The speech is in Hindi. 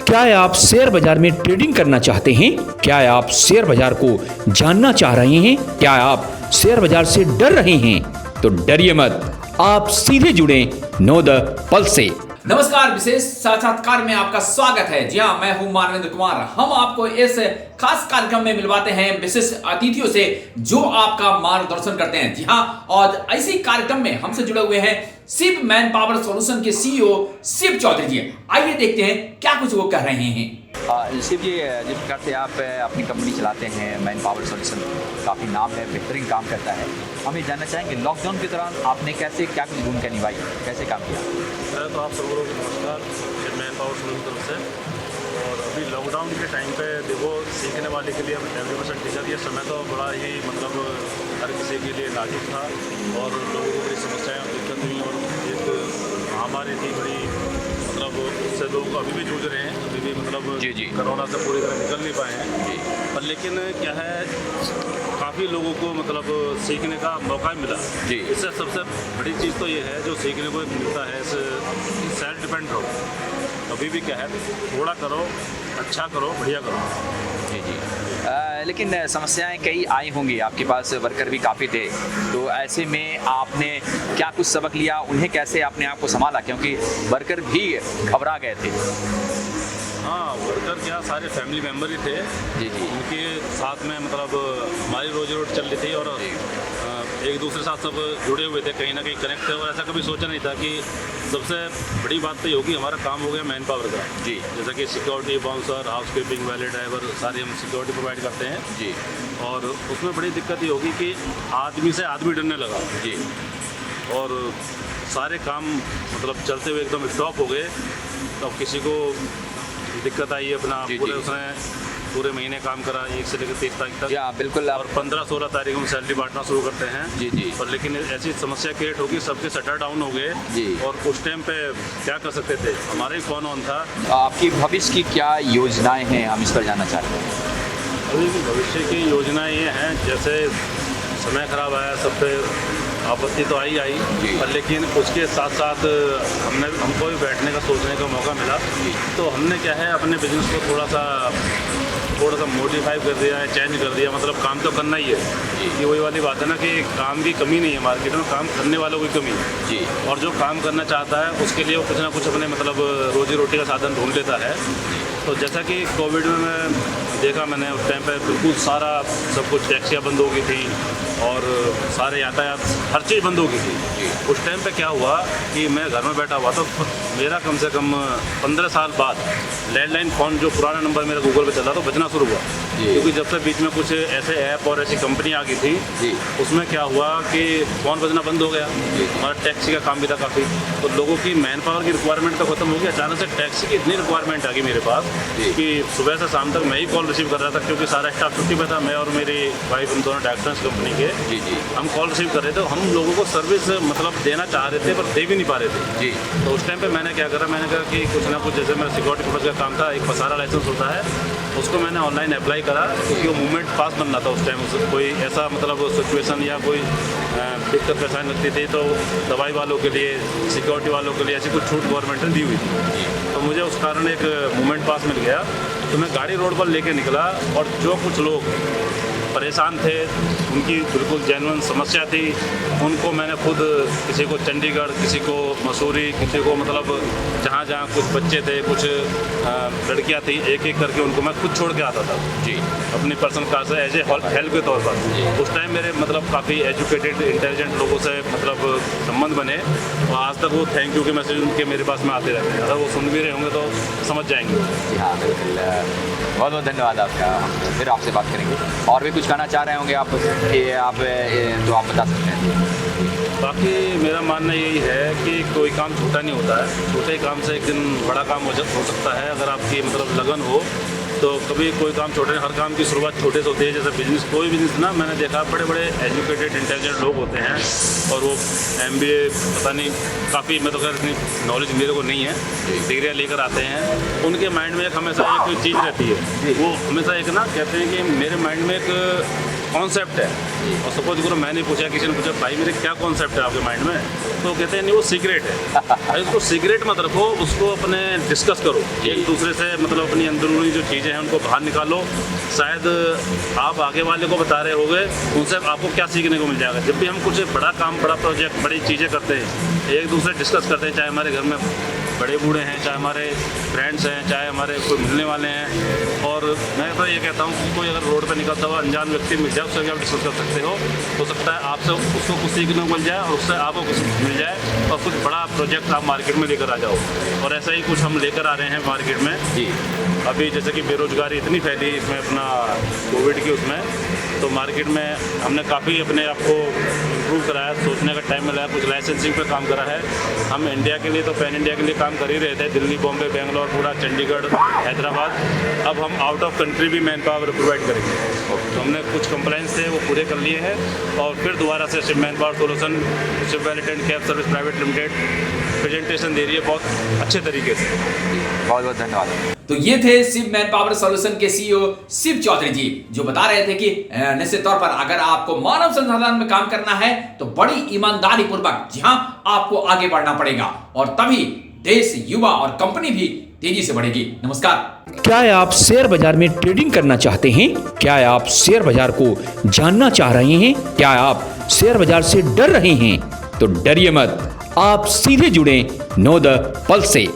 क्या आप शेयर बाजार में ट्रेडिंग करना चाहते हैं? क्या आप शेयर बाजार को जानना चाह रहे हैं? क्या आप शेयर बाजार से डर रहे हैं? तो डरिए मत, आप सीधे जुड़े नो द पल्स से। नमस्कार, विशेष साक्षात्कार में आपका स्वागत है। जी हाँ, मैं हूं मानवेंद्र कुमार। हम आपको इस खास कार्यक्रम में मिलवाते हैं विशेष अतिथियों से जो आपका मार्गदर्शन करते हैं। जी हाँ, और इसी कार्यक्रम में हमसे जुड़े हुए हैं शिव मैन पावर सॉल्यूशन के सीईओ शिव चौधरी जी। आइए देखते हैं क्या कुछ वो कह रहे हैं। शिव जी, जिस प्रकार से आप अपनी कंपनी चलाते हैं, मैन पावर सॉल्यूशन काफ़ी नाम है, बेहतरीन काम करता है। हम ये जानना चाहेंगे लॉकडाउन के दौरान आपने कैसे क्या कुछ भूमिका निभाई, कैसे काम किया? तो आप सब लोगों को नमस्कार, मैन पावर सॉल्यूशन तरफ से। और अभी लॉकडाउन के टाइम पे देखो, सीखने वाले के लिए हम 90% टीचर, ये समय तो बड़ा ही मतलब हर किसी के लिए नाजुक था और लोगों को बड़ी समस्याएं और दिक्कत हुई और एक महामारी थी बड़ी, मतलब उससे लोग अभी भी जूझ रहे हैं, अभी भी मतलब जी। कोरोना से पूरी तरह निकल नहीं पाए हैं। पर लेकिन क्या है, काफ़ी लोगों को मतलब सीखने का मौका मिला जी। इससे सबसे बड़ी चीज़ तो ये है जो सीखने को मिलता है, सेल्फ डिपेंड रहो। अभी भी क्या है, थोड़ा करो, अच्छा करो, बढ़िया करो। जी। लेकिन समस्याएं कई आई होंगी, आपके पास वर्कर भी काफ़ी थे, तो ऐसे में आपने क्या कुछ सबक लिया, उन्हें कैसे अपने आप को संभाला, क्योंकि वर्कर भी घबरा गए थे? हाँ, वर्कर क्या, सारे फैमिली मेम्बर ही थे जी। उनके साथ में मतलब हमारी रोजी रोटी चल रही थी और एक दूसरे के साथ सब जुड़े हुए थे, कहीं ना कहीं कनेक्ट थे। और ऐसा कभी सोचा नहीं था कि सबसे बड़ी बात तो ये होगी, हमारा काम हो गया मैन पावर का। जी। जैसा कि security, bouncer, housekeeping, valet driver, सारी हम सिक्योरिटी प्रोवाइड करते हैं जी। और उसमें बड़ी दिक्कत ये होगी कि आदमी से आदमी डरने लगा जी। और सारे काम मतलब चलते हुए एकदम स्टॉप हो गए। तो किसी को दिक्कत आई अपना जी। उसने पूरे महीने काम करा, 1 से लेकर 30 तारीख तक। या बिल्कुल। और 15-16 तारीख हम सैलरी बांटना शुरू करते हैं। जी। और लेकिन ऐसी समस्या क्रिएट होगी, सबके शटर डाउन हो गए जी। और उस टाइम पे क्या कर सकते थे, हमारा ही फोन ऑन था। आपकी भविष्य की क्या योजनाएं हैं, हम इस पर जानना चाहते हैं। अभी की भविष्य की योजनाएं ये हैं, जैसे समय खराब आया, सब पे आपत्ति तो आई जी। पर लेकिन उसके साथ साथ हमको भी बैठने का, सोचने का मौका मिला। तो हमने क्या है, अपने बिजनेस को थोड़ा सा मॉडिफाई कर दिया है, चेंज कर दिया। मतलब काम तो करना ही है, ये वही वाली बात है ना कि काम की कमी नहीं है मार्केट में, काम करने वालों की कमी है जी। और जो काम करना चाहता है उसके लिए वो कुछ ना कुछ अपने मतलब रोजी रोटी का साधन ढूंढ लेता है। तो जैसा कि कोविड में मैं देखा, मैंने उस टाइम पे बिल्कुल सारा सब कुछ, टैक्सियाँ बंद हो गई थी और सारे यातायात, हर चीज़ बंद हो गई थी। उस टाइम पे क्या हुआ कि मैं घर में बैठा हुआ तो मेरा कम से कम 15 साल बाद लैंडलाइन फ़ोन, जो पुराना नंबर मेरा गूगल पे चला, तो बजना शुरू हुआ। क्योंकि जब से बीच में कुछ ऐसे ऐप और ऐसी कंपनी आ गई थी जी। उसमें क्या हुआ कि फ़ोन बजना बंद हो गया। हमारा टैक्सी का काम भी था काफ़ी, तो लोगों की मैन पावर की रिक्वायरमेंट तो खत्म हो गई। अचानक से टैक्सी की इतनी रिक्वायरमेंट आ गई मेरे पास कि सुबह से शाम तक मैं ही कॉल रिसीव कर रहा था, क्योंकि सारा स्टाफ छुट्टी पे था। मैं और मेरी वाइफ, हम दोनों डायरेक्टर्स कंपनी के। जी। हम कॉल रिसीव कर रहे थे, हम लोगों को सर्विस मतलब देना चाह रहे थे पर दे भी नहीं पा रहे थे जी। तो उस टाइम पे मैंने क्या करा, मैंने कहा कि कुछ ना कुछ, जैसे मेरा सिक्योरिटी पर्पज़ का काम था, एक पसारा लाइसेंस होता है, उसको मैंने ऑनलाइन अप्लाई करा, क्योंकि वो मूवमेंट पास बनना था उस टाइम। कोई ऐसा मतलब सिचुएशन या कोई दिक्कत परेशानी लगती थी तो दवाई वालों के लिए, सिक्योरिटी वालों के लिए ऐसी कुछ छूट गवर्नमेंट ने दी हुई थी। तो मुझे उस कारण एक मूवमेंट पास मिल गया, तो मैं गाड़ी रोड पर लेके निकला और जो कुछ लोग परेशान थे, उनकी बिल्कुल जेन्युइन समस्या थी, उनको मैंने खुद, किसी को चंडीगढ़, किसी को मसूरी, किसी को मतलब जहाँ कुछ बच्चे थे, कुछ लड़कियाँ थी, एक एक करके उनको मैं खुद छोड़ के आता था जी। अपनी पर्सनल कार से, एज ए हेल्प के तौर पर। उस टाइम मेरे मतलब काफ़ी एजुकेटेड, इंटेलिजेंट लोगों से मतलब संबंध बने और आज तक वो थैंक यू के मैसेज उनके मेरे पास में आते रहते हैं। अगर वो सुन भी रहे होंगे तो समझ जाएंगे। जी हाँ, बिल्कुल। बहुत बहुत धन्यवाद आपका। हम फिर आपसे बात करेंगे। और भी कुछ कहना चाह रहे होंगे आप कि आप तो आप बता सकते हैं। बाकी मेरा मानना यही है कि कोई काम छोटा नहीं होता है, छोटे काम से एक दिन बड़ा काम हो सकता है। अगर आपकी मतलब लगन हो तो कभी कोई काम छोटे, हर काम की शुरुआत छोटे से होती है। जैसे बिजनेस, कोई बिजनेस ना, मैंने देखा बड़े बड़े एजुकेटेड, इंटेलिजेंट लोग होते हैं और वो MBA, पता नहीं, काफ़ी, मैं तो खैर इतनी नॉलेज मेरे को नहीं है, डिग्रियाँ लेकर आते हैं। उनके माइंड में एक हमेशा एक चीज़ रहती है, वो हमेशा एक ना कहते हैं कि मेरे माइंड में एक कॉन्सेप्ट है। और सपोज करो मैंने पूछा, किसी ने पूछा भाई मेरे क्या कॉन्सेप्ट है आपके माइंड में, तो कहते हैं नहीं वो सीक्रेट है। भाई उसको सीक्रेट मत रखो, उसको अपने डिस्कस करो एक दूसरे से, मतलब अपनी अंदरूनी जो चीज़ें हैं उनको बाहर निकालो। शायद आप आगे वाले को बता रहे होगे, उनसे आपको क्या सीखने को मिल जाएगा। जब भी हम कुछ बड़ा काम, बड़ा प्रोजेक्ट, बड़ी चीज़ें करते हैं, एक दूसरे डिस्कस करते हैं, चाहे हमारे घर में बड़े बूढ़े हैं, चाहे हमारे फ्रेंड्स हैं, चाहे हमारे कोई मिलने वाले हैं। और मैं तो ये कहता हूँ कि कोई अगर रोड पर निकलता हुआ अनजान व्यक्ति मिल जाए, उससे भी आप डिस्कस कर सकते हो सकता है आपसे उसको कुछ सीखने को मिल जाए और उससे आपको कुछ मिल जाए और कुछ बड़ा प्रोजेक्ट आप मार्केट में लेकर आ जाओ। और ऐसा ही कुछ हम लेकर आ रहे हैं मार्केट में जी। अभी जैसे कि बेरोजगारी इतनी फैली इसमें अपना कोविड की उसमें, तो मार्केट में हमने काफ़ी अपने आप को इम्प्रूव कराया, सोचने का टाइम मिला है, कुछ लाइसेंसिंग पे काम करा है। हम इंडिया के लिए तो पैन इंडिया के लिए काम कर ही रहे थे, दिल्ली, बॉम्बे, बेंगलोर, पूरा चंडीगढ़, हैदराबाद। अब हम आउट ऑफ कंट्री भी मैन पावर प्रोवाइड करेंगे। तो हमने कुछ कंप्लाइंस थे वो पूरे कर लिए हैं और फिर दोबारा से ship manpower solution, ship वेलिटेंट cab service private limited presentation दे रही है बहुत अच्छे तरीके से। बहुत बहुत धन्यवाद। तो ये थे शिप मैन पावर सॉल्यूशन के सीईओ शिव चौधरी जी, जो बता रहे थे कि निश्चित तौर पर अगर आपको मानव संसाधन में काम करना है तो बड़ी ईमानदारी पूर्वक जी हाँ आपको आगे बढ़ना पड़ेगा और तभी देश, युवा और कंपनी भी तेजी से बढ़ेगी। नमस्कार। क्या आप शेयर बाजार में ट्रेडिंग करना चाहते हैं? क्या आप शेयर बाजार को जानना चाह रहे हैं? क्या आप शेयर बाजार से डर रहे हैं? तो डरिए मत, आप सीधे जुड़े नो द पल्स से।